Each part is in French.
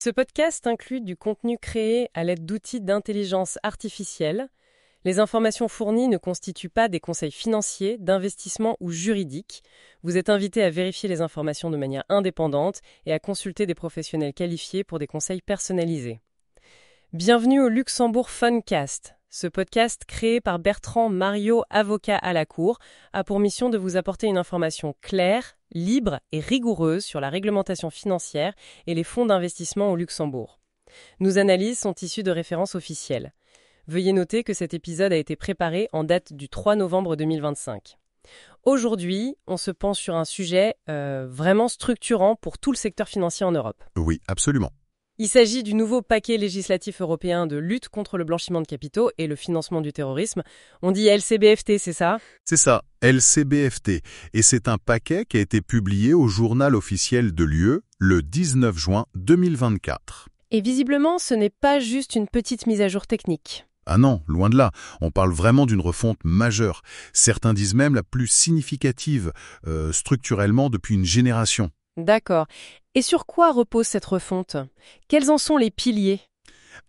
Ce podcast inclut du contenu créé à l'aide d'outils d'intelligence artificielle. Les informations fournies ne constituent pas des conseils financiers, d'investissement ou juridiques. Vous êtes invité à vérifier les informations de manière indépendante et à consulter des professionnels qualifiés pour des conseils personnalisés. Bienvenue au Luxembourg Funcast. Ce podcast, créé par Bertrand Mario, avocat à la Cour, a pour mission de vous apporter une information claire, libre et rigoureuse sur la réglementation financière et les fonds d'investissement au Luxembourg. Nos analyses sont issues de références officielles. Veuillez noter que cet épisode a été préparé en date du 3 novembre 2025. Aujourd'hui, on se penche sur un sujet vraiment structurant pour tout le secteur financier en Europe. Oui, absolument. Il s'agit du nouveau paquet législatif européen de lutte contre le blanchiment de capitaux et le financement du terrorisme. On dit LCBFT, c'est ça ? C'est ça, LCBFT. Et c'est un paquet qui a été publié au journal officiel de l'UE le 19 juin 2024. Et visiblement, ce n'est pas juste une petite mise à jour technique. Ah non, loin de là. On parle vraiment d'une refonte majeure. Certains disent même la plus significative structurellement depuis une génération. D'accord. Et sur quoi repose cette refonte ? Quels en sont les piliers ?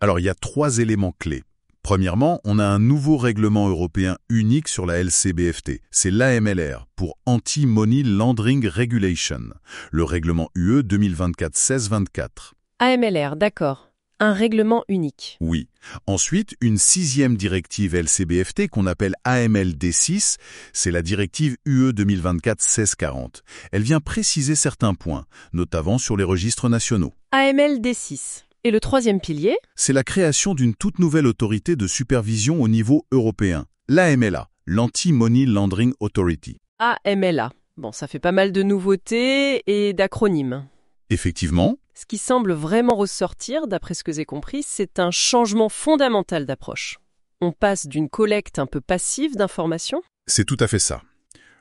Alors, il y a 3 éléments clés. Premièrement, on a un nouveau règlement européen unique sur la LCBFT. C'est l'AMLR, pour Anti-Money Laundering Regulation, le règlement UE 2024-1624. AMLR, d'accord. Un règlement unique. Oui. Ensuite, une 6e directive LCBFT qu'on appelle AMLD6, c'est la directive UE 2024-1640. Elle vient préciser certains points, notamment sur les registres nationaux. AMLD6. Et le 3e pilier ? C'est la création d'une toute nouvelle autorité de supervision au niveau européen, l'AMLA, l'Anti-Money Laundering Authority. AMLA. Bon, ça fait pas mal de nouveautés et d'acronymes. Effectivement. Ce qui semble vraiment ressortir, d'après ce que j'ai compris, c'est un changement fondamental d'approche. On passe d'une collecte un peu passive d'informations. C'est tout à fait ça.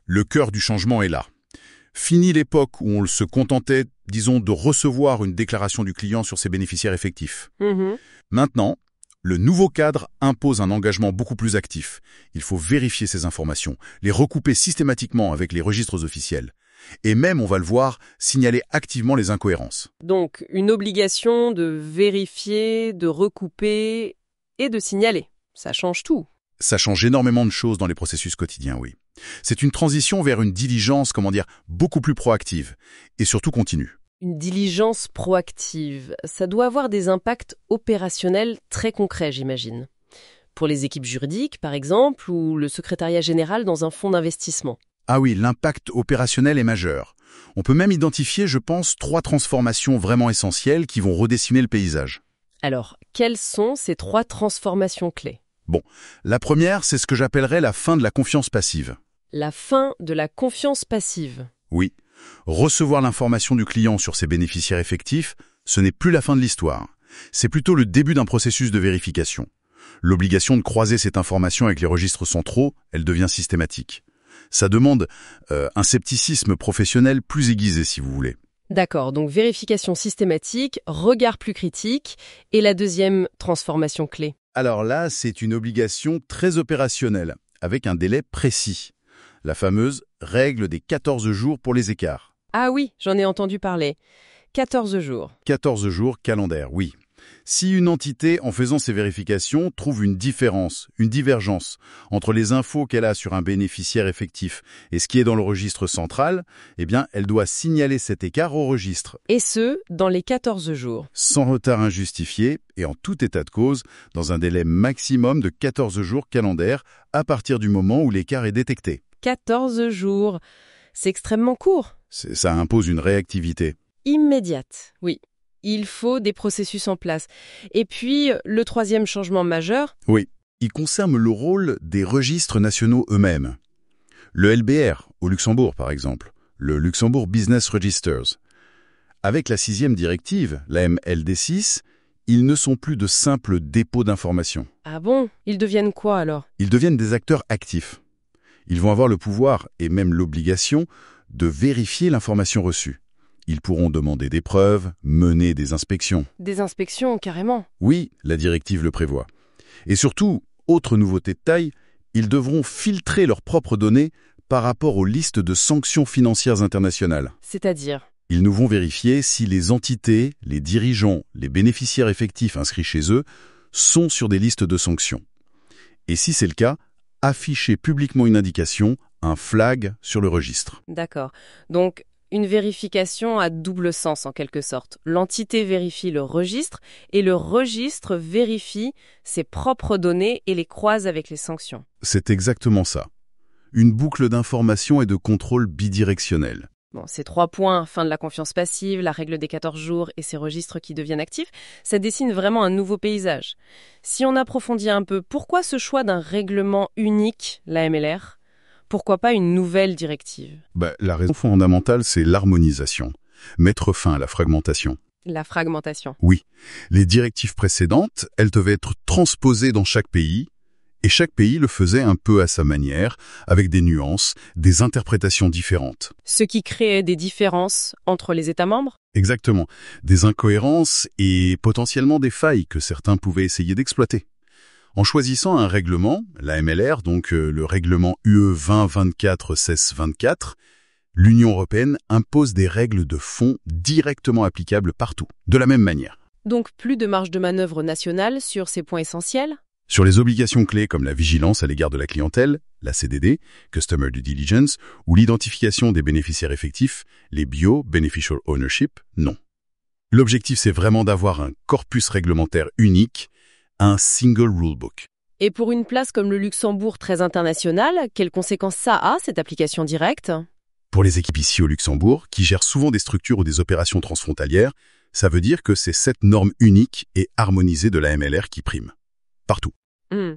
Le cœur du changement est là. Fini l'époque où on se contentait, disons, de recevoir une déclaration du client sur ses bénéficiaires effectifs. Maintenant, le nouveau cadre impose un engagement beaucoup plus actif. Il faut vérifier ces informations, les recouper systématiquement avec les registres officiels. Et même, on va le voir, signaler activement les incohérences. Donc, une obligation de vérifier, de recouper et de signaler. Ça change tout. Ça change énormément de choses dans les processus quotidiens, oui. C'est une transition vers une diligence, beaucoup plus proactive et surtout continue. Une diligence proactive, ça doit avoir des impacts opérationnels très concrets, j'imagine. Pour les équipes juridiques, par exemple, ou le secrétariat général dans un fonds d'investissement. Ah oui, l'impact opérationnel est majeur. On peut même identifier, je pense, 3 transformations vraiment essentielles qui vont redessiner le paysage. Alors, quelles sont ces 3 transformations clés ? Bon, la première, c'est ce que j'appellerais la fin de la confiance passive. La fin de la confiance passive. Oui, recevoir l'information du client sur ses bénéficiaires effectifs, ce n'est plus la fin de l'histoire. C'est plutôt le début d'un processus de vérification. L'obligation de croiser cette information avec les registres centraux, elle devient systématique. Ça demande un scepticisme professionnel plus aiguisé, si vous voulez. D'accord, donc vérification systématique, regard plus critique, et la deuxième transformation clé. Alors là, c'est une obligation très opérationnelle, avec un délai précis. La fameuse règle des 14 jours pour les écarts. Ah oui, j'en ai entendu parler. 14 jours. 14 jours calendaires, oui. Si une entité, en faisant ses vérifications, trouve une différence, une divergence entre les infos qu'elle a sur un bénéficiaire effectif et ce qui est dans le registre central, eh bien, elle doit signaler cet écart au registre. Et ce, dans les 14 jours. Sans retard injustifié et en tout état de cause, dans un délai maximum de 14 jours calendaires à partir du moment où l'écart est détecté. 14 jours. C'est extrêmement court. Ça impose une réactivité. Immédiate, oui. Il faut des processus en place. Et puis, le 3e changement majeur... Oui, il concerne le rôle des registres nationaux eux-mêmes. Le LBR, au Luxembourg par exemple, le Luxembourg Business Registers. Avec la 6e directive, la MLD6, ils ne sont plus de simples dépôts d'informations. Ah bon ? Ils deviennent quoi alors ? Ils deviennent des acteurs actifs. Ils vont avoir le pouvoir et même l'obligation de vérifier l'information reçue. Ils pourront demander des preuves, mener des inspections. Des inspections, carrément. Oui, la directive le prévoit. Et surtout, autre nouveauté de taille, ils devront filtrer leurs propres données par rapport aux listes de sanctions financières internationales. C'est-à-dire ? Ils nous vont vérifier si les entités, les dirigeants, les bénéficiaires effectifs inscrits chez eux sont sur des listes de sanctions. Et si c'est le cas, afficher publiquement une indication, un flag sur le registre. D'accord. Donc, une vérification à double sens en quelque sorte. L'entité vérifie le registre et le registre vérifie ses propres données et les croise avec les sanctions. C'est exactement ça. Une boucle d'information et de contrôle bidirectionnel. Bon, ces 3 points, fin de la confiance passive, la règle des 14 jours et ces registres qui deviennent actifs, ça dessine vraiment un nouveau paysage. Si on approfondit un peu, pourquoi ce choix d'un règlement unique, la MLR ? Pourquoi pas une nouvelle directive ? La raison fondamentale, c'est l'harmonisation. Mettre fin à la fragmentation. La fragmentation. Oui. Les directives précédentes, elles devaient être transposées dans chaque pays, et chaque pays le faisait un peu à sa manière, avec des nuances, des interprétations différentes. Ce qui créait des différences entre les États membres ? Exactement. Des incohérences et potentiellement des failles que certains pouvaient essayer d'exploiter. En choisissant un règlement, la MLR, donc le règlement UE 2024-1624, l'Union européenne impose des règles de fond directement applicables partout, de la même manière. Donc plus de marge de manœuvre nationale sur ces points essentiels ? Sur les obligations clés comme la vigilance à l'égard de la clientèle, la CDD, Customer Due Diligence, ou l'identification des bénéficiaires effectifs, les Beneficial Ownership, non. L'objectif, c'est vraiment d'avoir un corpus réglementaire unique, un single rulebook. Et pour une place comme le Luxembourg très international, quelles conséquences ça a, cette application directe ? Pour les équipes ici au Luxembourg, qui gèrent souvent des structures ou des opérations transfrontalières, ça veut dire que c'est cette norme unique et harmonisée de la MLR qui prime. Partout.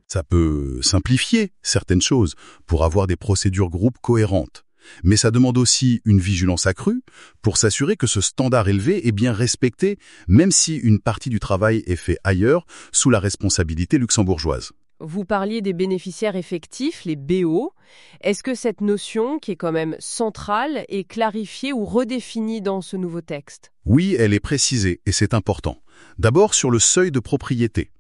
Ça peut simplifier certaines choses pour avoir des procédures groupes cohérentes. Mais ça demande aussi une vigilance accrue pour s'assurer que ce standard élevé est bien respecté, même si une partie du travail est fait ailleurs, sous la responsabilité luxembourgeoise. Vous parliez des bénéficiaires effectifs, les BO. Est-ce que cette notion, qui est quand même centrale, est clarifiée ou redéfinie dans ce nouveau texte ? Oui, elle est précisée, et c'est important. D'abord sur le seuil de propriété.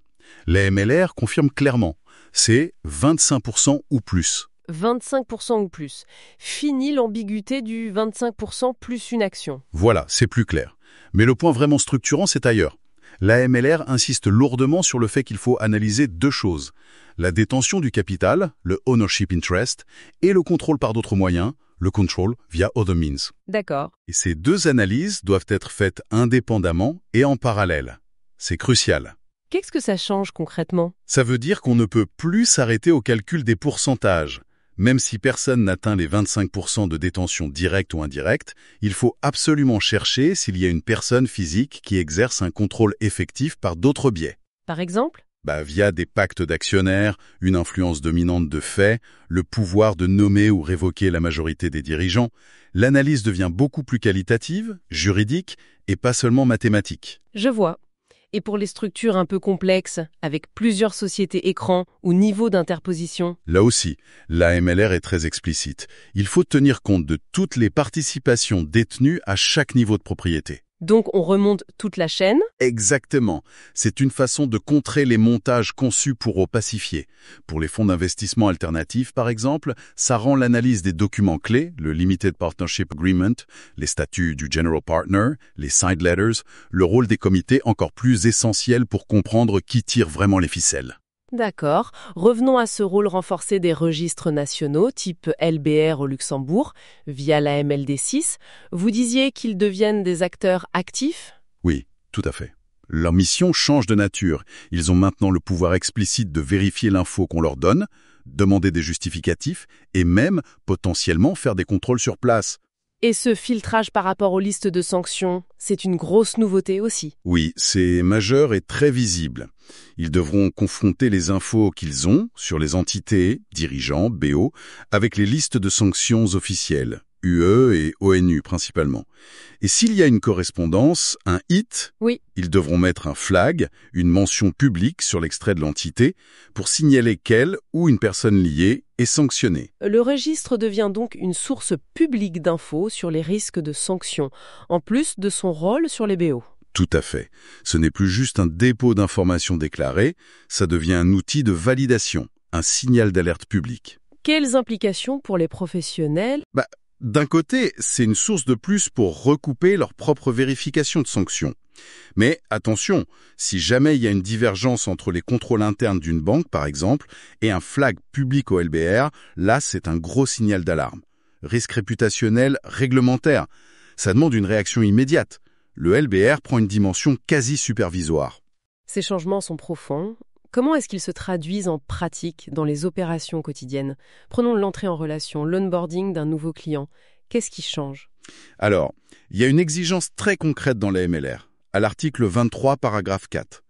La MLR confirme clairement, c'est 25% ou plus. 25% ou plus. Fini l'ambiguïté du 25% plus une action. Voilà, c'est plus clair. Mais le point vraiment structurant, c'est ailleurs. La MLR insiste lourdement sur le fait qu'il faut analyser 2 choses. La détention du capital, le ownership interest, et le contrôle par d'autres moyens, le control via other means. D'accord. Et ces 2 analyses doivent être faites indépendamment et en parallèle. C'est crucial. Qu'est-ce que ça change concrètement ? Ça veut dire qu'on ne peut plus s'arrêter au calcul des pourcentages. Même si personne n'atteint les 25% de détention directe ou indirecte, il faut absolument chercher s'il y a une personne physique qui exerce un contrôle effectif par d'autres biais. Par exemple ? Via des pactes d'actionnaires, une influence dominante de fait, le pouvoir de nommer ou révoquer la majorité des dirigeants, l'analyse devient beaucoup plus qualitative, juridique et pas seulement mathématique. Je vois. Et pour les structures un peu complexes, avec plusieurs sociétés écrans ou niveaux d'interposition ? Là aussi, la MLR est très explicite. Il faut tenir compte de toutes les participations détenues à chaque niveau de propriété. Donc on remonte toute la chaîne ? Exactement. C'est une façon de contrer les montages conçus pour opacifier. Pour les fonds d'investissement alternatifs, par exemple, ça rend l'analyse des documents clés, le Limited Partnership Agreement, les statuts du General Partner, les Side Letters, le rôle des comités encore plus essentiel pour comprendre qui tire vraiment les ficelles. D'accord. Revenons à ce rôle renforcé des registres nationaux, type LBR au Luxembourg, via la MLD6. Vous disiez qu'ils deviennent des acteurs actifs ? Oui, tout à fait. Leur mission change de nature. Ils ont maintenant le pouvoir explicite de vérifier l'info qu'on leur donne, demander des justificatifs et même, potentiellement, faire des contrôles sur place. Et ce filtrage par rapport aux listes de sanctions, c'est une grosse nouveauté aussi. Oui, c'est majeur et très visible. Ils devront confronter les infos qu'ils ont sur les entités, dirigeants, BO, avec les listes de sanctions officielles, UE et ONU principalement. Et s'il y a une correspondance, un hit, oui, ils devront mettre un flag, une mention publique sur l'extrait de l'entité, pour signaler qu'elle ou une personne liée est sanctionnée. Le registre devient donc une source publique d'infos sur les risques de sanctions, en plus de son rôle sur les BO. Tout à fait. Ce n'est plus juste un dépôt d'informations déclarées, ça devient un outil de validation, un signal d'alerte publique. Quelles implications pour les professionnels ? d'un côté, c'est une source de plus pour recouper leur propre vérification de sanctions. Mais attention, si jamais il y a une divergence entre les contrôles internes d'une banque, par exemple, et un flag public au LBR, là, c'est un gros signal d'alarme. Risque réputationnel, réglementaire. Ça demande une réaction immédiate. Le LBR prend une dimension quasi supervisoire. Ces changements sont profonds. Comment est-ce qu'ils se traduisent en pratique dans les opérations quotidiennes? Prenons l'entrée en relation, l'onboarding d'un nouveau client. Qu'est-ce qui change? Alors, il y a une exigence très concrète dans la MLR, à l'article 23, paragraphe 4.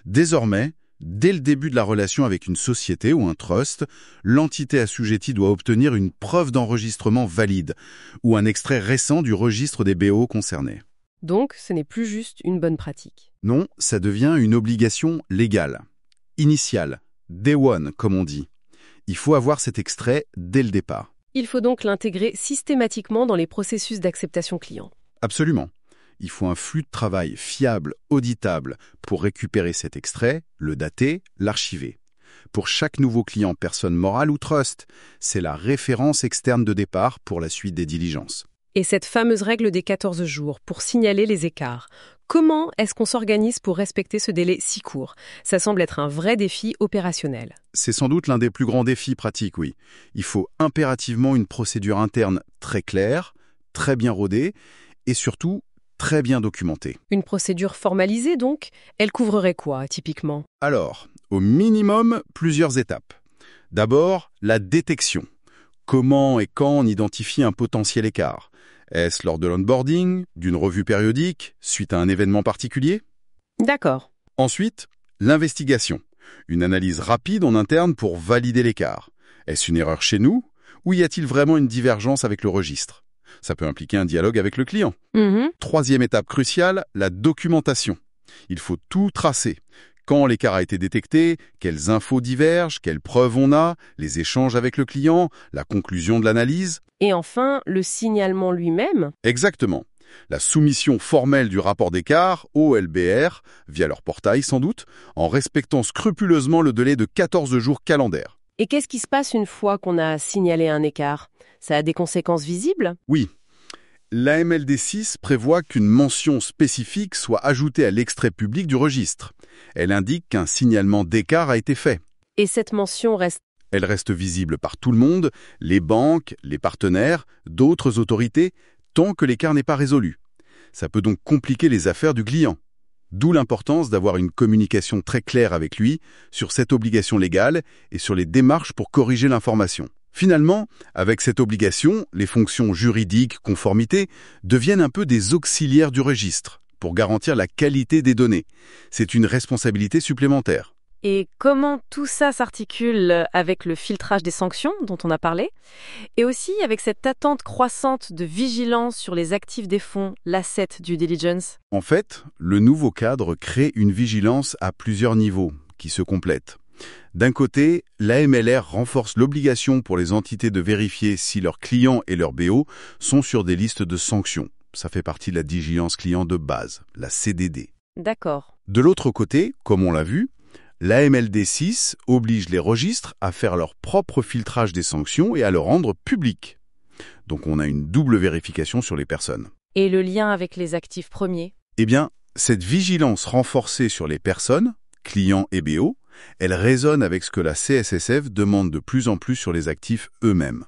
Désormais, dès le début de la relation avec une société ou un trust, l'entité assujettie doit obtenir une preuve d'enregistrement valide ou un extrait récent du registre des BO concernés. Donc, ce n'est plus juste une bonne pratique. Non, ça devient une obligation légale. Initiale, day one, comme on dit. Il faut avoir cet extrait dès le départ. Il faut donc l'intégrer systématiquement dans les processus d'acceptation client. Absolument. Il faut un flux de travail fiable, auditable, pour récupérer cet extrait, le dater, l'archiver. Pour chaque nouveau client, personne morale ou trust, c'est la référence externe de départ pour la suite des diligences. Et cette fameuse règle des 14 jours pour signaler les écarts. Comment est-ce qu'on s'organise pour respecter ce délai si court? Ça semble être un vrai défi opérationnel. C'est sans doute l'un des plus grands défis pratiques, oui. Il faut impérativement une procédure interne très claire, très bien rodée et surtout très bien documentée. Une procédure formalisée donc? Elle couvrerait quoi, typiquement? Alors, au minimum, plusieurs étapes. D'abord, la détection. Comment et quand on identifie un potentiel écart? Est-ce lors de l'onboarding, d'une revue périodique, suite à un événement particulier? D'accord. Ensuite, l'investigation. Une analyse rapide en interne pour valider l'écart. Est-ce une erreur chez nous ou y a-t-il vraiment une divergence avec le registre? Ça peut impliquer un dialogue avec le client. Troisième étape cruciale, la documentation. Il faut tout tracer. Quand l'écart a été détecté, quelles infos divergent, quelles preuves on a, les échanges avec le client, la conclusion de l'analyse. Et enfin, le signalement lui-même? Exactement. La soumission formelle du rapport d'écart au LBR, via leur portail sans doute, en respectant scrupuleusement le délai de 14 jours calendaires. Et qu'est-ce qui se passe une fois qu'on a signalé un écart? Ça a des conséquences visibles? Oui. L'AMLD 6 prévoit qu'une mention spécifique soit ajoutée à l'extrait public du registre. Elle indique qu'un signalement d'écart a été fait. Et cette mention reste? Elle reste visible par tout le monde, les banques, les partenaires, d'autres autorités, tant que l'écart n'est pas résolu. Ça peut donc compliquer les affaires du client. D'où l'importance d'avoir une communication très claire avec lui sur cette obligation légale et sur les démarches pour corriger l'information. Finalement, avec cette obligation, les fonctions juridiques, conformité, deviennent un peu des auxiliaires du registre pour garantir la qualité des données. C'est une responsabilité supplémentaire. Et comment tout ça s'articule avec le filtrage des sanctions dont on a parlé, et aussi avec cette attente croissante de vigilance sur les actifs des fonds, l'asset due diligence? En fait, le nouveau cadre crée une vigilance à plusieurs niveaux qui se complètent. D'un côté, l'AMLR renforce l'obligation pour les entités de vérifier si leurs clients et leurs BO sont sur des listes de sanctions. Ça fait partie de la vigilance client de base, la CDD. D'accord. De l'autre côté, comme on l'a vu, l'AMLD 6 oblige les registres à faire leur propre filtrage des sanctions et à le rendre public. Donc on a une double vérification sur les personnes. Et le lien avec les actifs premiers? Eh bien, cette vigilance renforcée sur les personnes, clients et BO, elle résonne avec ce que la CSSF demande de plus en plus sur les actifs eux-mêmes,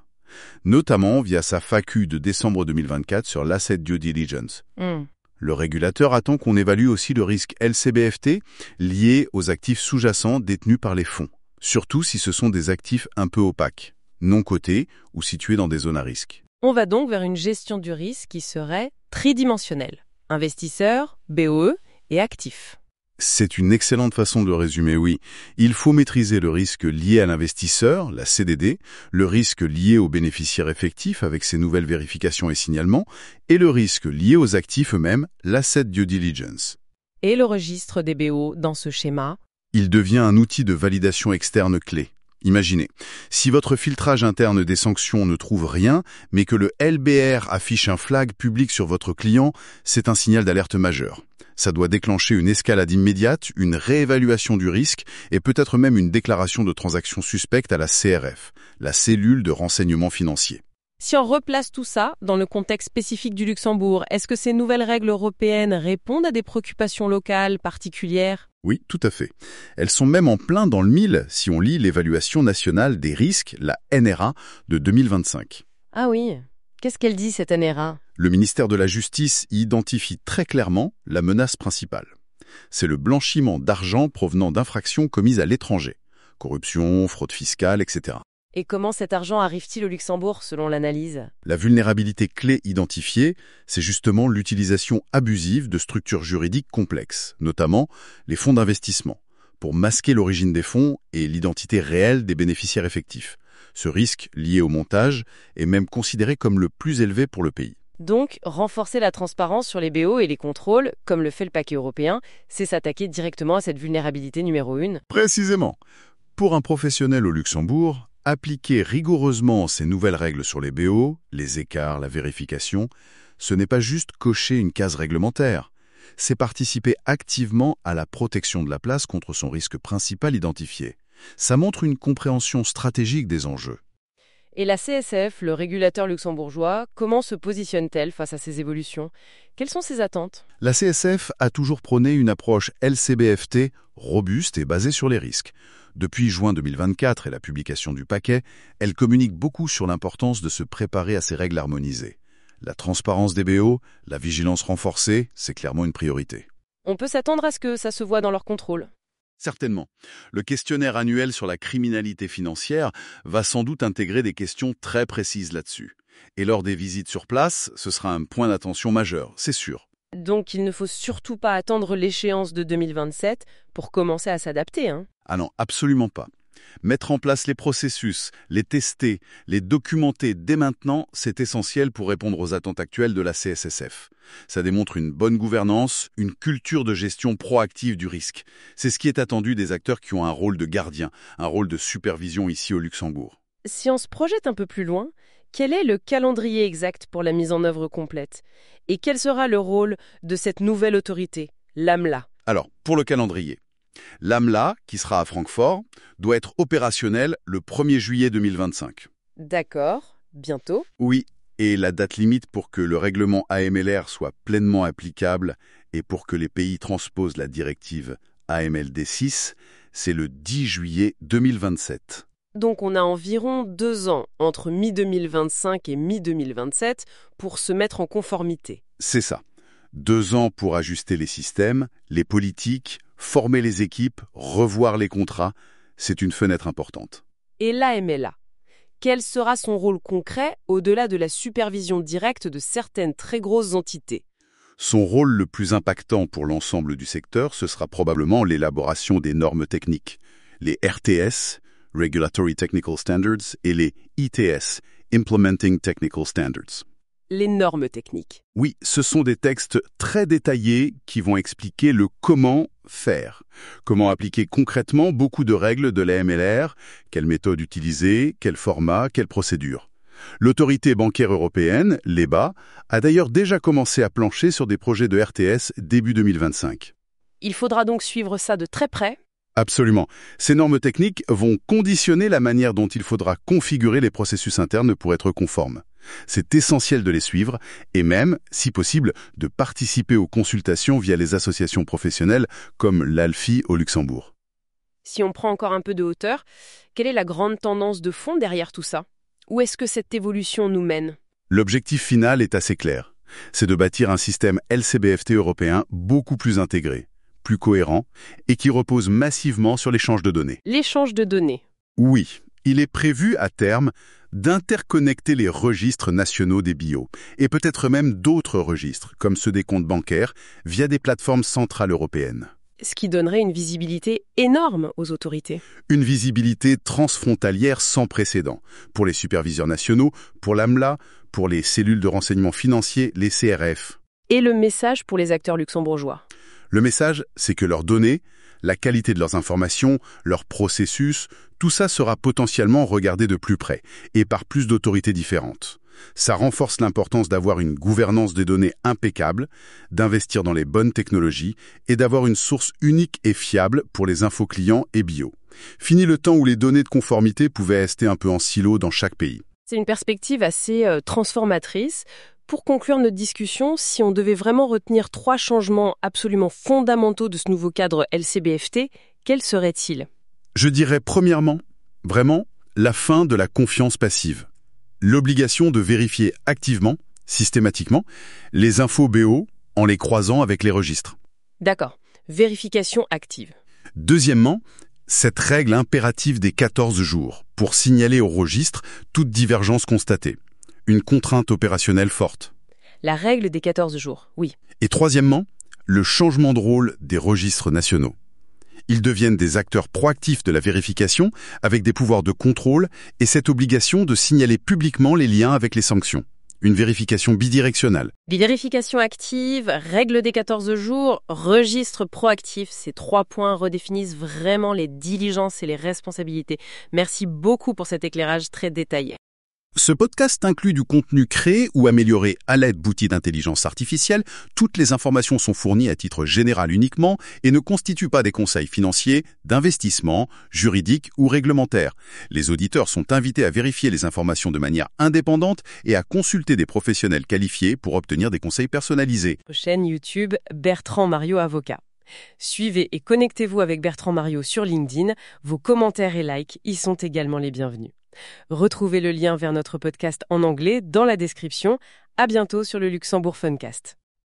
notamment via sa FAQ de décembre 2024 sur l'asset due diligence. Le régulateur attend qu'on évalue aussi le risque LCBFT lié aux actifs sous-jacents détenus par les fonds, surtout si ce sont des actifs un peu opaques, non cotés ou situés dans des zones à risque. On va donc vers une gestion du risque qui serait tridimensionnelle. Investisseurs, BOE et actifs. C'est une excellente façon de le résumer, oui. Il faut maîtriser le risque lié à l'investisseur, la CDD, le risque lié aux bénéficiaires effectifs avec ses nouvelles vérifications et signalements, et le risque lié aux actifs eux-mêmes, l'asset due diligence. Et le registre des BO dans ce schéma? Il devient un outil de validation externe clé. Imaginez, si votre filtrage interne des sanctions ne trouve rien, mais que le LBR affiche un flag public sur votre client, c'est un signal d'alerte majeur. Ça doit déclencher une escalade immédiate, une réévaluation du risque et peut-être même une déclaration de transaction suspecte à la CRF, la cellule de renseignement financier. Si on replace tout ça dans le contexte spécifique du Luxembourg, est-ce que ces nouvelles règles européennes répondent à des préoccupations locales particulières? Oui, tout à fait. Elles sont même en plein dans le mille si on lit l'évaluation nationale des risques, la NRA, de 2025. Ah oui. Qu'est-ce qu'elle dit, cette NRA? Le ministère de la Justice y identifie très clairement la menace principale. C'est le blanchiment d'argent provenant d'infractions commises à l'étranger. Corruption, fraude fiscale, etc. Et comment cet argent arrive-t-il au Luxembourg, selon l'analyse? La vulnérabilité clé identifiée, c'est justement l'utilisation abusive de structures juridiques complexes, notamment les fonds d'investissement, pour masquer l'origine des fonds et l'identité réelle des bénéficiaires effectifs. Ce risque, lié au montage, est même considéré comme le plus élevé pour le pays. Donc, renforcer la transparence sur les BO et les contrôles, comme le fait le paquet européen, c'est s'attaquer directement à cette vulnérabilité numéro 1. Précisément. Pour un professionnel au Luxembourg, appliquer rigoureusement ces nouvelles règles sur les BO, les écarts, la vérification, ce n'est pas juste cocher une case réglementaire. C'est participer activement à la protection de la place contre son risque principal identifié. Ça montre une compréhension stratégique des enjeux. Et la CSF, le régulateur luxembourgeois, comment se positionne-t-elle face à ces évolutions? Quelles sont ses attentes? La CSF a toujours prôné une approche LCBFT robuste et basée sur les risques. Depuis juin 2024 et la publication du paquet, elle communique beaucoup sur l'importance de se préparer à ces règles harmonisées. La transparence des BO, la vigilance renforcée, c'est clairement une priorité. On peut s'attendre à ce que ça se voit dans leur contrôle. Certainement. Le questionnaire annuel sur la criminalité financière va sans doute intégrer des questions très précises là-dessus. Et lors des visites sur place, ce sera un point d'attention majeur, c'est sûr. Donc il ne faut surtout pas attendre l'échéance de 2027 pour commencer à s'adapter, hein? Ah non, absolument pas. Mettre en place les processus, les tester, les documenter dès maintenant, c'est essentiel pour répondre aux attentes actuelles de la CSSF. Ça démontre une bonne gouvernance, une culture de gestion proactive du risque. C'est ce qui est attendu des acteurs qui ont un rôle de gardien, un rôle de supervision ici au Luxembourg. Si on se projette un peu plus loin, quel est le calendrier exact pour la mise en œuvre complète? Et quel sera le rôle de cette nouvelle autorité, l'AMLA? Alors, pour le calendrier, l'AMLA, qui sera à Francfort, doit être opérationnelle le 1er juillet 2025. D'accord, bientôt. Oui, et la date limite pour que le règlement AMLR soit pleinement applicable et pour que les pays transposent la directive AMLD6, c'est le 10 juillet 2027. Donc on a environ 2 ans entre mi-2025 et mi-2027 pour se mettre en conformité. C'est ça. 2 ans pour ajuster les systèmes, les politiques, former les équipes, revoir les contrats. C'est une fenêtre importante. Et l'AMLA, quel sera son rôle concret au-delà de la supervision directe de certaines très grosses entités? Son rôle le plus impactant pour l'ensemble du secteur, ce sera probablement l'élaboration des normes techniques. Les RTS, Regulatory Technical Standards, et les ITS, Implementing Technical Standards. Les normes techniques. Oui, ce sont des textes très détaillés qui vont expliquer le comment faire. Comment appliquer concrètement beaucoup de règles de l'AMLR, quelle méthode utiliser, quel format, quelle procédure. L'autorité bancaire européenne, l'EBA, a d'ailleurs déjà commencé à plancher sur des projets de RTS début 2025. Il faudra donc suivre ça de très près. Absolument. Ces normes techniques vont conditionner la manière dont il faudra configurer les processus internes pour être conformes. C'est essentiel de les suivre et même, si possible, de participer aux consultations via les associations professionnelles comme l'ALFI au Luxembourg. Si on prend encore un peu de hauteur, quelle est la grande tendance de fond derrière tout ça? Où est-ce que cette évolution nous mène? L'objectif final est assez clair. C'est de bâtir un système LCBFT européen beaucoup plus intégré, plus cohérent et qui repose massivement sur l'échange de données. L'échange de données. Oui, il est prévu à terme d'interconnecter les registres nationaux des BIO et peut-être même d'autres registres, comme ceux des comptes bancaires, via des plateformes centrales européennes. Ce qui donnerait une visibilité énorme aux autorités. Une visibilité transfrontalière sans précédent pour les superviseurs nationaux, pour l'AMLA, pour les cellules de renseignement financier, les CRF. Et le message pour les acteurs luxembourgeois. Le message, c'est que leurs données, la qualité de leurs informations, leurs processus, tout ça sera potentiellement regardé de plus près et par plus d'autorités différentes. Ça renforce l'importance d'avoir une gouvernance des données impeccable, d'investir dans les bonnes technologies et d'avoir une source unique et fiable pour les infos clients et bio. Fini le temps où les données de conformité pouvaient rester un peu en silo dans chaque pays. C'est une perspective assez transformatrice. Pour conclure notre discussion, si on devait vraiment retenir 3 changements absolument fondamentaux de ce nouveau cadre LCBFT, quels seraient-ils ? Je dirais premièrement, vraiment, la fin de la confiance passive. L'obligation de vérifier activement, systématiquement, les infos BO en les croisant avec les registres. D'accord, vérification active. Deuxièmement, cette règle impérative des 14 jours pour signaler au registre toute divergence constatée. Une contrainte opérationnelle forte. La règle des 14 jours, oui. Et troisièmement, le changement de rôle des registres nationaux. Ils deviennent des acteurs proactifs de la vérification avec des pouvoirs de contrôle et cette obligation de signaler publiquement les liens avec les sanctions. Une vérification bidirectionnelle. Vérification active, règle des 14 jours, registre proactif. Ces 3 points redéfinissent vraiment les diligences et les responsabilités. Merci beaucoup pour cet éclairage très détaillé. Ce podcast inclut du contenu créé ou amélioré à l'aide d'outils d'intelligence artificielle. Toutes les informations sont fournies à titre général uniquement et ne constituent pas des conseils financiers, d'investissement, juridiques ou réglementaires. Les auditeurs sont invités à vérifier les informations de manière indépendante et à consulter des professionnels qualifiés pour obtenir des conseils personnalisés. Chaîne YouTube Bertrand Mariot Avocat. Suivez et connectez-vous avec Bertrand Mariot sur LinkedIn. Vos commentaires et likes y sont également les bienvenus. Retrouvez le lien vers notre podcast en anglais dans la description. À bientôt sur le Luxembourg Funcast.